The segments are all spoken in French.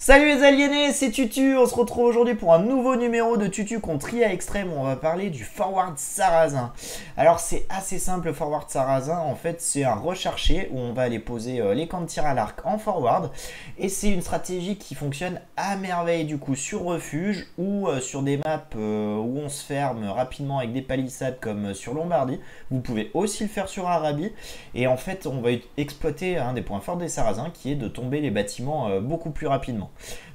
Salut les aliénés, c'est Tutu, on se retrouve aujourd'hui pour un nouveau numéro de Tutu contre IA Extrême où on va parler du Forward Sarrasin. Alors c'est assez simple le Forward Sarrasin, en fait c'est un recherché où on va aller poser les camps de tir à l'arc en forward et c'est une stratégie qui fonctionne à merveille du coup sur refuge ou sur des maps où on se ferme rapidement avec des palissades comme sur Lombardie. Vous pouvez aussi le faire sur Arabie et en fait on va exploiter un des points forts des Sarrasins qui est de tomber les bâtiments beaucoup plus rapidement.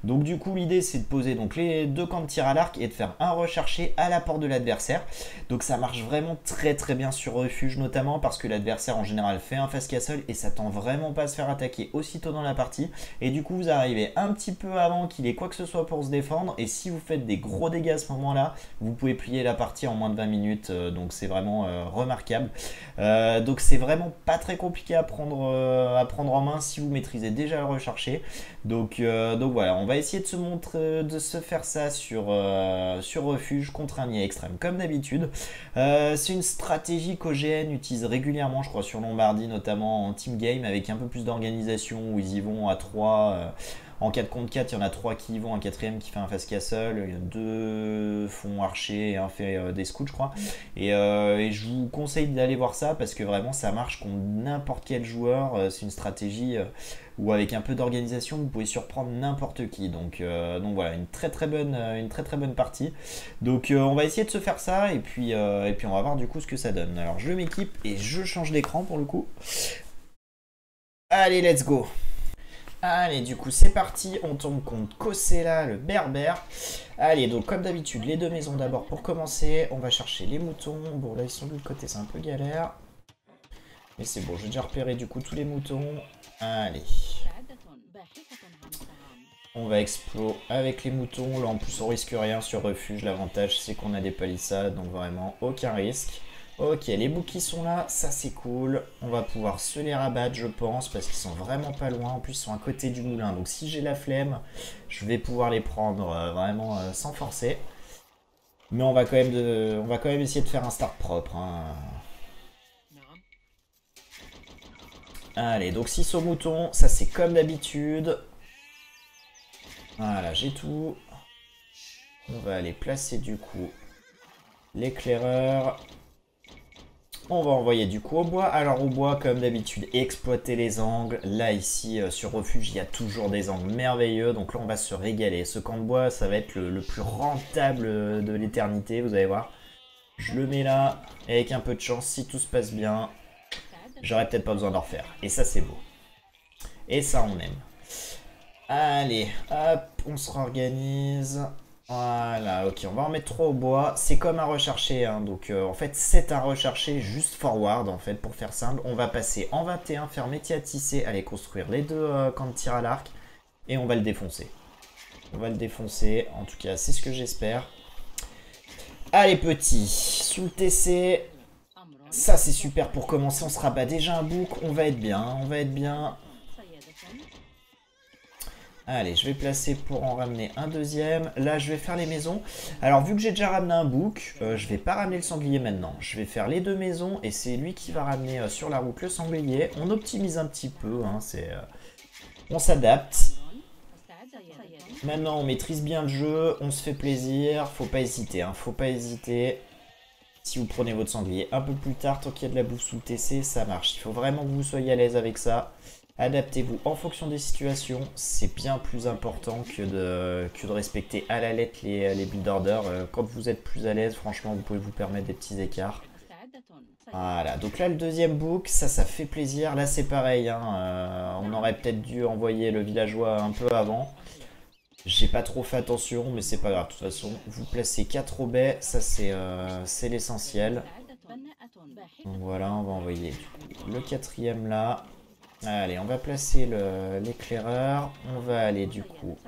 Donc du coup l'idée c'est de poser donc les deux camps de tir à l'arc et de faire un recherché à la porte de l'adversaire. Donc ça marche vraiment très bien sur refuge notamment parce que l'adversaire en général fait un fast castle et s'attend vraiment pas à se faire attaquer aussitôt dans la partie. Et du coup vous arrivez un petit peu avant qu'il ait quoi que ce soit pour se défendre et si vous faites des gros dégâts à ce moment là, vous pouvez plier la partie en moins de 20 minutes. Donc c'est vraiment remarquable. Donc c'est vraiment pas très compliqué à prendre en main si vous maîtrisez déjà le recherché. Donc voilà, on va essayer de se faire ça sur refuge contre un IA extrême comme d'habitude. C'est une stratégie qu'OGN utilise régulièrement, je crois, sur Lombardie, notamment en team game, avec un peu plus d'organisation où ils y vont à 3. En 4 contre 4, il y en a 3 qui y vont, un quatrième qui fait un fast castle, 2 font archer et un fait des scouts, je crois. Et je vous conseille d'aller voir ça parce que vraiment ça marche contre n'importe quel joueur. C'est une stratégie où avec un peu d'organisation vous pouvez surprendre n'importe qui. Donc voilà, une très bonne partie. Donc on va essayer de se faire ça et puis on va voir du coup ce que ça donne. Alors je m'équipe et je change d'écran pour le coup. Allez, let's go. Allez, du coup, c'est parti. On tombe contre Kosela, le berbère. Allez, donc, comme d'habitude, les deux maisons d'abord pour commencer. On va chercher les moutons. Bon, là, ils sont de l'autre côté, c'est un peu galère. Mais c'est bon, j'ai déjà repéré, du coup, tous les moutons. Allez. On va explo avec les moutons. Là, en plus, on risque rien sur refuge. L'avantage, c'est qu'on a des palissades, donc vraiment, aucun risque. Ok, les bouquets sont là, ça c'est cool. On va pouvoir se les rabattre, je pense, parce qu'ils sont vraiment pas loin. En plus, ils sont à côté du moulin. Donc si j'ai la flemme, je vais pouvoir les prendre vraiment sans forcer. Mais on va quand même essayer de faire un start propre. Hein. Allez, donc 6 au mouton, ça c'est comme d'habitude. Voilà, j'ai tout. On va aller placer du coup l'éclaireur. On va envoyer du coup au bois. Alors au bois, comme d'habitude, exploiter les angles. Là, ici, sur refuge, il y a toujours des angles merveilleux. Donc là, on va se régaler. Ce camp de bois, ça va être le plus rentable de l'éternité, vous allez voir. Je le mets là, et avec un peu de chance, si tout se passe bien, j'aurais peut-être pas besoin d'en refaire. Et ça, c'est beau. Et ça, on aime. Allez, hop, on se réorganise. Voilà, ok, on va en mettre 3 au bois. C'est comme un recherché, hein, donc en fait c'est un recherché juste forward en fait pour faire simple. On va passer en 21, faire métier à tisser, aller construire les deux camps de tir à l'arc et on va le défoncer. On va le défoncer, en tout cas c'est ce que j'espère. Allez petit, sous le TC, ça c'est super pour commencer, on se rabat déjà un bouc, on va être bien, on va être bien. Allez, je vais placer pour en ramener un deuxième. Là, je vais faire les maisons. Alors, vu que j'ai déjà ramené un bouc, je vais pas ramener le sanglier maintenant. Je vais faire les deux maisons et c'est lui qui va ramener sur la route le sanglier. On optimise un petit peu, hein, on s'adapte. Maintenant, on maîtrise bien le jeu, on se fait plaisir. Faut pas hésiter, hein, faut pas hésiter. Si vous prenez votre sanglier un peu plus tard, tant qu'il y a de la bouffe sous le TC, ça marche. Il faut vraiment que vous soyez à l'aise avec ça. Adaptez-vous en fonction des situations, c'est bien plus important que de respecter à la lettre les build orders. Quand vous êtes plus à l'aise, franchement, vous pouvez vous permettre des petits écarts. Voilà, donc là le deuxième book, ça fait plaisir. Là c'est pareil, hein, on aurait peut-être dû envoyer le villageois un peu avant. J'ai pas trop fait attention, mais c'est pas grave. De toute façon, vous placez 4 au baies, ça c'est l'essentiel. Donc voilà, on va envoyer le quatrième là. Allez, on va placer l'éclaireur. On va aller du coup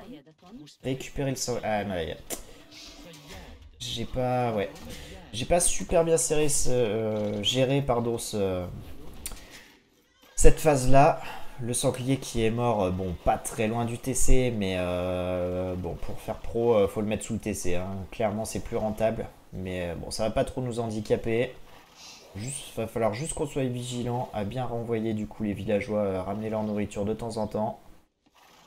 récupérer le sol. Ah non, j'ai pas... Ouais. J'ai pas super bien géré pardon, cette phase-là. Le sanglier qui est mort, bon, pas très loin du TC, mais bon, pour faire pro, faut le mettre sous le TC. Hein. Clairement, c'est plus rentable. Mais bon, ça va pas trop nous handicaper. Va falloir juste qu'on soit vigilant à bien renvoyer du coup les villageois, ramener leur nourriture de temps en temps.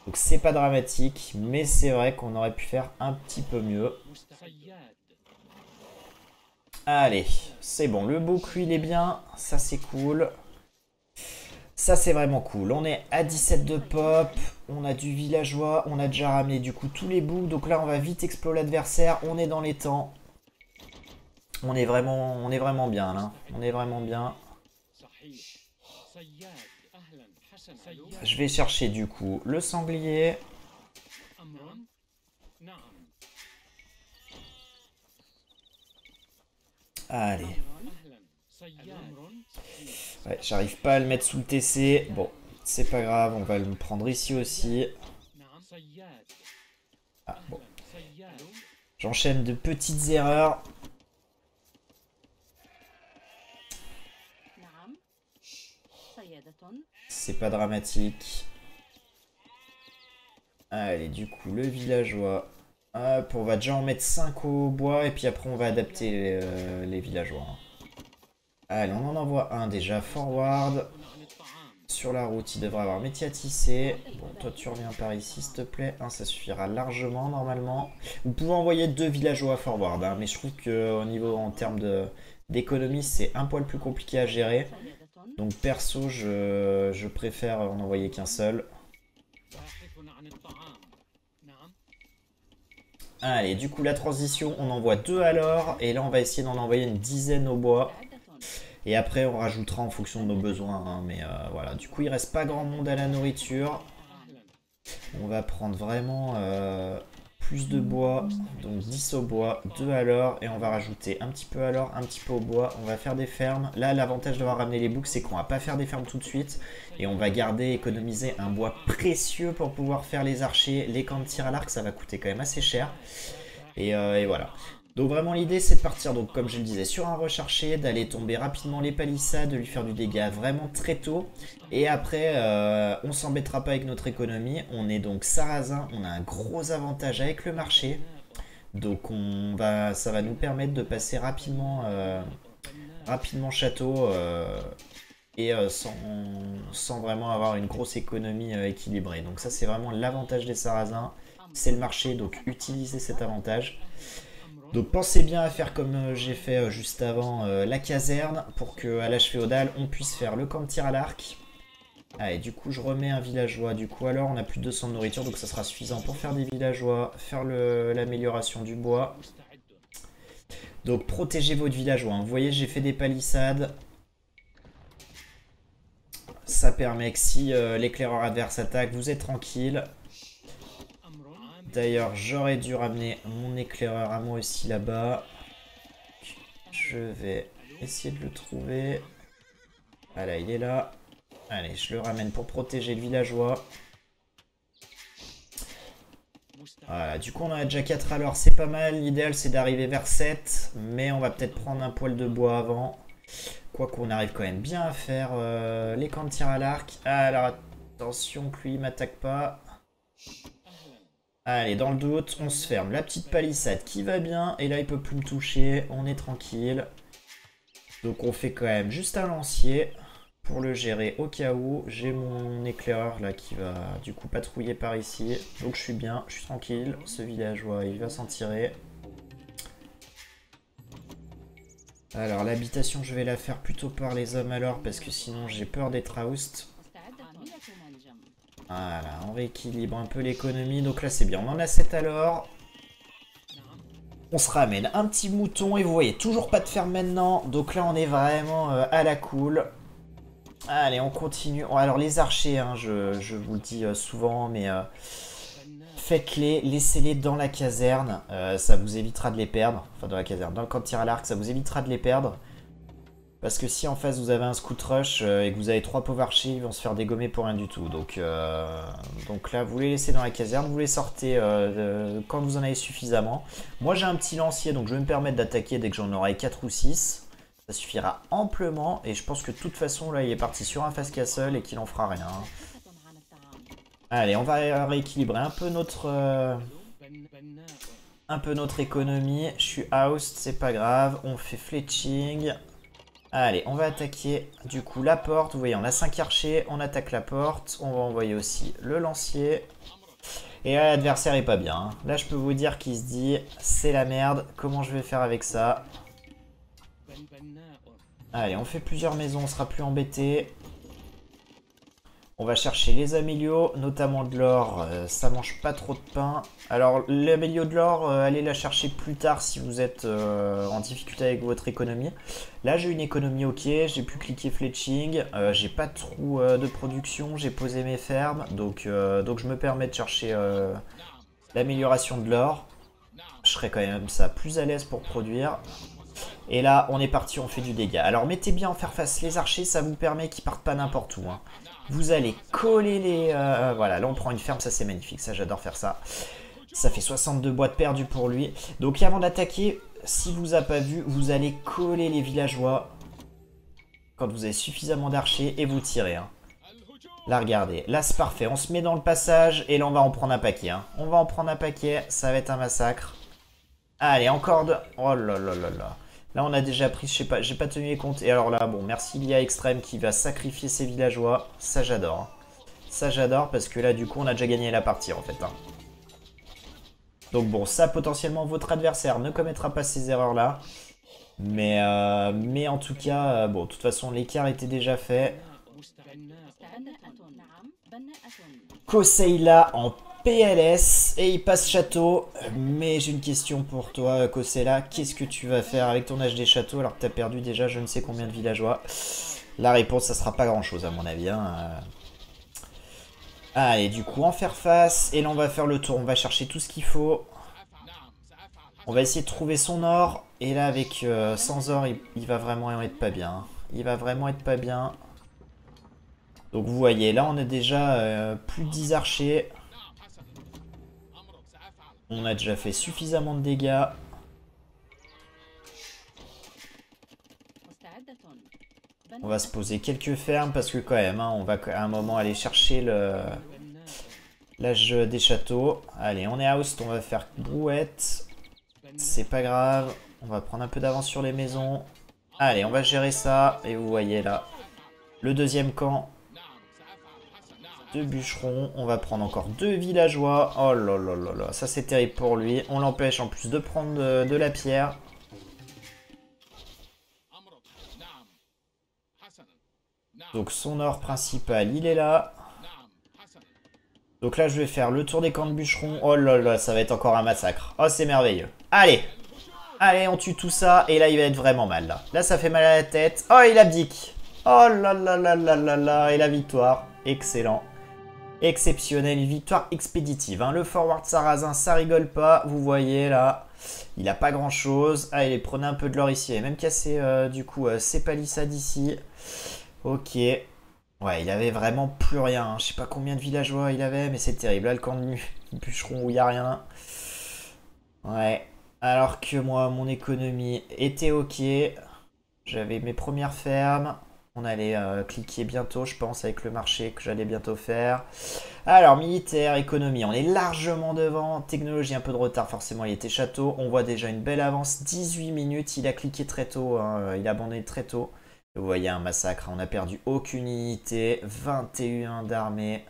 Donc c'est pas dramatique, mais c'est vrai qu'on aurait pu faire un petit peu mieux. Allez, c'est bon, le bouc lui il est bien, ça c'est cool. Ça c'est vraiment cool, on est à 17 de pop, on a du villageois, on a déjà ramené du coup tous les boucs. Donc là on va vite exploser l'adversaire, on est dans les temps. On est vraiment bien là, on est vraiment bien. Je vais chercher du coup le sanglier. Allez. Ouais, j'arrive pas à le mettre sous le TC. Bon, c'est pas grave, on va le prendre ici aussi. Ah, bon. J'enchaîne de petites erreurs. C'est pas dramatique. Allez, du coup, le villageois. Hop, on va déjà en mettre 5 au bois et puis après on va adapter les villageois. Allez, on en envoie un déjà forward. Sur la route, il devrait avoir métier à tisser. Bon, toi tu reviens par ici s'il te plaît. Ça suffira largement normalement. Vous pouvez envoyer 2 villageois forward, hein, mais je trouve qu'au niveau en termes d'économie, c'est un poil plus compliqué à gérer. Donc perso, je préfère en envoyer qu'un seul. Allez, du coup la transition, on envoie 2 alors. Et là on va essayer d'en envoyer une dizaine au bois. Et après on rajoutera en fonction de nos besoins, hein, mais voilà. Du coup il reste pas grand monde à la nourriture. On va prendre vraiment plus de bois, donc 10 au bois, 2 à l'or, et on va rajouter un petit peu à l'or, un petit peu au bois. On va faire des fermes. Là l'avantage d'avoir ramené les boucs, c'est qu'on va pas faire des fermes tout de suite, et on va garder, économiser un bois précieux pour pouvoir faire les archers, les camps de tir à l'arc. Ça va coûter quand même assez cher, et voilà. Donc vraiment l'idée c'est de partir, donc comme je le disais, sur un recherché, d'aller tomber rapidement les palissades, de lui faire du dégât vraiment très tôt. Et après on s'embêtera pas avec notre économie. On est donc sarrasin, on a un gros avantage avec le marché. Donc ça va nous permettre de passer rapidement, château et sans vraiment avoir une grosse économie équilibrée. Donc ça c'est vraiment l'avantage des sarrasins, c'est le marché, donc utilisez cet avantage. Donc pensez bien à faire comme j'ai fait juste avant la caserne, pour qu'à l'âge féodal on puisse faire le camp de tir à l'arc. Allez, du coup je remets un villageois. Du coup alors on a plus de 200 de nourriture, donc ça sera suffisant pour faire des villageois, faire l'amélioration du bois. Donc protégez votre villageois, hein. Vous voyez j'ai fait des palissades. Ça permet que si l'éclaireur adverse attaque, vous êtes tranquille. D'ailleurs, j'aurais dû ramener mon éclaireur à moi aussi là-bas. Je vais essayer de le trouver. Voilà, il est là. Allez, je le ramène pour protéger le villageois. Voilà, du coup on en a déjà 4 alors, c'est pas mal. L'idéal c'est d'arriver vers 7. Mais on va peut-être prendre un poil de bois avant. Quoique on arrive quand même bien à faire les camps de tir à l'arc. Alors attention que lui il m'attaque pas. Allez, dans le doute, on se ferme la petite palissade qui va bien. Et là, il peut plus me toucher. On est tranquille. Donc, on fait quand même juste un lancier pour le gérer au cas où. J'ai mon éclaireur là qui va du coup patrouiller par ici. Donc, je suis bien, je suis tranquille. Ce villageois, il va s'en tirer. Alors, l'habitation, je vais la faire plutôt par les hommes alors, parce que sinon, j'ai peur d'être oust. Voilà, on rééquilibre un peu l'économie. Donc là, c'est bien. On en a 7 alors. On se ramène un petit mouton. Et vous voyez, toujours pas de ferme maintenant. Donc là, on est vraiment à la cool. Allez, on continue. Alors, les archers, hein, je vous le dis souvent, mais faites-les, laissez-les dans la caserne. Ça vous évitera de les perdre. Enfin, dans la caserne, dans le camp de tir à l'arc, ça vous évitera de les perdre. Parce que si en face vous avez un scout rush et que vous avez 3 pauvres archers, ils vont se faire dégommer pour rien du tout. Donc là, vous les laissez dans la caserne, vous les sortez quand vous en avez suffisamment. Moi j'ai un petit lancier, donc je vais me permettre d'attaquer dès que j'en aurai 4 ou 6. Ça suffira amplement, et je pense que de toute façon, là il est parti sur un fast castle et qu'il en fera rien. Allez, on va rééquilibrer un peu notre économie. Je suis oust, c'est pas grave, on fait fletching. Allez, on va attaquer du coup la porte. Vous voyez, on a 5 archers, on attaque la porte. On va envoyer aussi le lancier. Et là, l'adversaire est pas bien. Hein. Là, je peux vous dire qu'il se dit, c'est la merde, comment je vais faire avec ça? Allez, on fait plusieurs maisons, on sera plus embêté. On va chercher les amélios, notamment de l'or, ça mange pas trop de pain. Alors l'amélio de l'or, allez la chercher plus tard si vous êtes en difficulté avec votre économie. Là j'ai une économie ok, j'ai pu cliquer fletching, j'ai pas trop de production, j'ai posé mes fermes, donc je me permets de chercher l'amélioration de l'or. Je serai quand même ça plus à l'aise pour produire. Et là, on est parti, on fait du dégât. Alors, mettez bien en faire face les archers, ça vous permet qu'ils partent pas n'importe où. Hein. Vous allez coller les... voilà, là, on prend une ferme, ça c'est magnifique, ça j'adore faire ça. Ça fait 62 boîtes perdues pour lui. Donc, avant d'attaquer, si vous n'avez pas vu, vous allez coller les villageois quand vous avez suffisamment d'archers et vous tirez. Hein. Là, regardez, là c'est parfait, on se met dans le passage et là, on va en prendre un paquet. Hein. On va en prendre un paquet, ça va être un massacre. Allez, encore de... Oh là là là là. Là, on a déjà pris, je sais pas, j'ai pas tenu les comptes. Et alors là, bon, merci l'IA Extrême qui va sacrifier ses villageois. Ça, j'adore. Hein. Ça, j'adore parce que là, du coup, on a déjà gagné la partie, en fait. Hein. Donc bon, ça, potentiellement, votre adversaire ne commettra pas ces erreurs-là. Mais en tout cas, bon, de toute façon, l'écart était déjà fait. Koseila en PLS et il passe château. Mais j'ai une question pour toi, Koseila. Qu'est-ce que tu vas faire avec ton HD château alors que tu as perdu déjà je ne sais combien de villageois? La réponse, ça sera pas grand-chose à mon avis. Hein. Allez, du coup, en faire face. Et là, on va faire le tour. On va chercher tout ce qu'il faut. On va essayer de trouver son or. Et là, avec sans or, il va vraiment être pas bien. Il va vraiment être pas bien. Donc, vous voyez, là, on a déjà plus de 10 archers. On a déjà fait suffisamment de dégâts. On va se poser quelques fermes parce que quand même, hein, on va à un moment aller chercher l'âge des châteaux. Allez, on est house, on va faire brouette. C'est pas grave. On va prendre un peu d'avance sur les maisons. Allez, on va gérer ça. Et vous voyez là, le deuxième camp. 2 bûcherons. On va prendre encore 2 villageois. Oh là là là là, ça c'est terrible pour lui. On l'empêche en plus de prendre de la pierre. Donc son or principal, il est là. Donc là, je vais faire le tour des camps de bûcherons. Oh là là, ça va être encore un massacre. Oh, c'est merveilleux. Allez. Allez, on tue tout ça. Et là, il va être vraiment mal. Là, ça fait mal à la tête. Oh, il abdique. Oh là là là là là là. Et la victoire. Excellent. Exceptionnel. Une victoire expéditive. Hein. Le forward sarrasin, ça rigole pas. Vous voyez là. Il a pas grand chose. Allez, prenez un peu de l'or ici. Il a même cassé du coup ses palissades ici. Ok. Ouais, il avait vraiment plus rien. Hein. Je sais pas combien de villageois il avait, mais c'est terrible. Là, le camp de bûcheron où il n'y a rien. Ouais. Alors que moi, mon économie était ok. J'avais mes premières fermes. On allait cliquer bientôt, je pense, avec le marché que j'allais bientôt faire. Alors, militaire, économie, on est largement devant. Technologie, un peu de retard, forcément, il était château. On voit déjà une belle avance. 18 minutes, il a cliqué très tôt. Hein. Il a abandonné très tôt. Vous voyez un massacre, on n'a perdu aucune unité, 21 d'armée.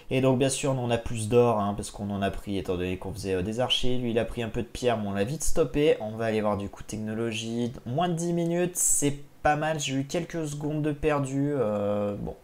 Et donc bien sûr, nous, on a plus d'or, hein, parce qu'on en a pris, étant donné qu'on faisait des archers. Lui, il a pris un peu de pierre, mais on l'a vite stoppé. On va aller voir du coup technologie. Moins de 10 minutes, c'est pas mal. J'ai eu quelques secondes de perdu. Bon,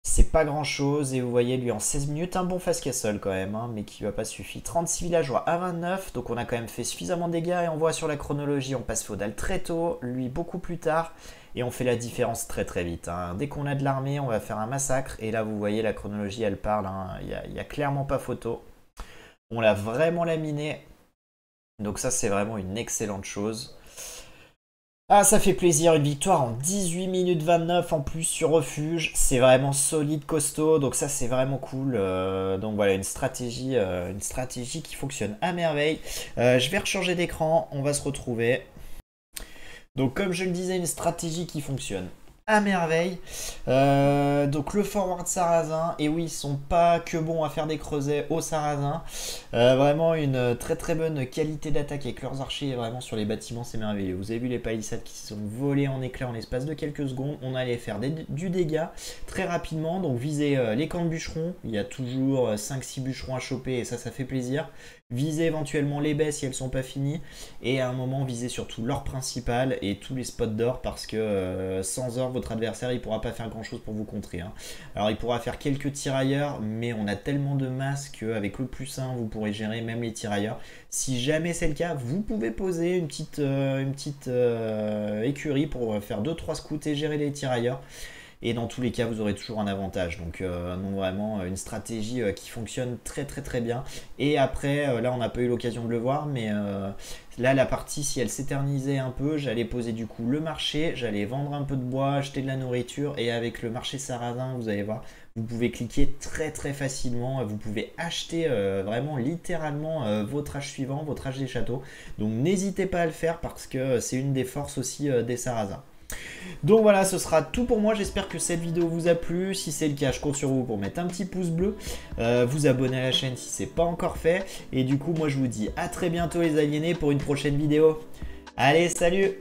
c'est pas grand chose. Et vous voyez, lui, en 16 minutes, un bon fast castle quand même, hein, mais qui va pas suffire. 36 villageois à 29, donc on a quand même fait suffisamment de dégâts. Et on voit sur la chronologie, on passe féodal très tôt, lui beaucoup plus tard. Et on fait la différence très très vite. Hein. Dès qu'on a de l'armée, on va faire un massacre. Et là, vous voyez, la chronologie, elle parle. Hein. Il n'y a clairement pas photo. On l'a vraiment laminé. Donc ça, c'est vraiment une excellente chose. Ah, ça fait plaisir. Une victoire en 18 minutes 29 en plus sur refuge. C'est vraiment solide, costaud. Donc ça, c'est vraiment cool. Donc voilà, une stratégie qui fonctionne à merveille. Je vais rechanger d'écran. On va se retrouver. Donc comme je le disais, une stratégie qui fonctionne à merveille. Donc le forward sarrasin, et oui, ils sont pas que bons à faire des creusets au sarrasin. Vraiment une très très bonne qualité d'attaque avec leurs archers, vraiment sur les bâtiments, c'est merveilleux. Vous avez vu les palissades qui se sont volées en éclats en l'espace de quelques secondes. On allait faire du dégât très rapidement, donc viser les camps de bûcherons. Il y a toujours 5-6 bûcherons à choper et ça fait plaisir. Viser éventuellement les baies si elles sont pas finies, et à un moment viser surtout l'or principal et tous les spots d'or, parce que sans or votre adversaire il pourra pas faire grand chose pour vous contrer, hein. Alors il pourra faire quelques tirailleurs, mais on a tellement de masse qu'avec le +1 vous pourrez gérer même les tirailleurs. Si jamais c'est le cas, vous pouvez poser une petite écurie pour faire 2-3 scouts et gérer les tirailleurs. Et dans tous les cas, vous aurez toujours un avantage. Donc vraiment une stratégie qui fonctionne très très très bien. Et après, là on n'a pas eu l'occasion de le voir, mais là la partie, si elle s'éternisait un peu, j'allais poser du coup le marché, j'allais vendre un peu de bois, acheter de la nourriture, et avec le marché sarrasin, vous allez voir, vous pouvez cliquer très très facilement, vous pouvez acheter vraiment littéralement votre âge suivant, votre âge des châteaux. Donc n'hésitez pas à le faire, parce que c'est une des forces aussi des sarrasins. Donc voilà, ce sera tout pour moi. J'espère que cette vidéo vous a plu. Si c'est le cas, je compte sur vous pour mettre un petit pouce bleu, vous abonner à la chaîne si c'est pas encore fait. Et du coup, moi je vous dis à très bientôt les aliénés pour une prochaine vidéo. Allez, salut!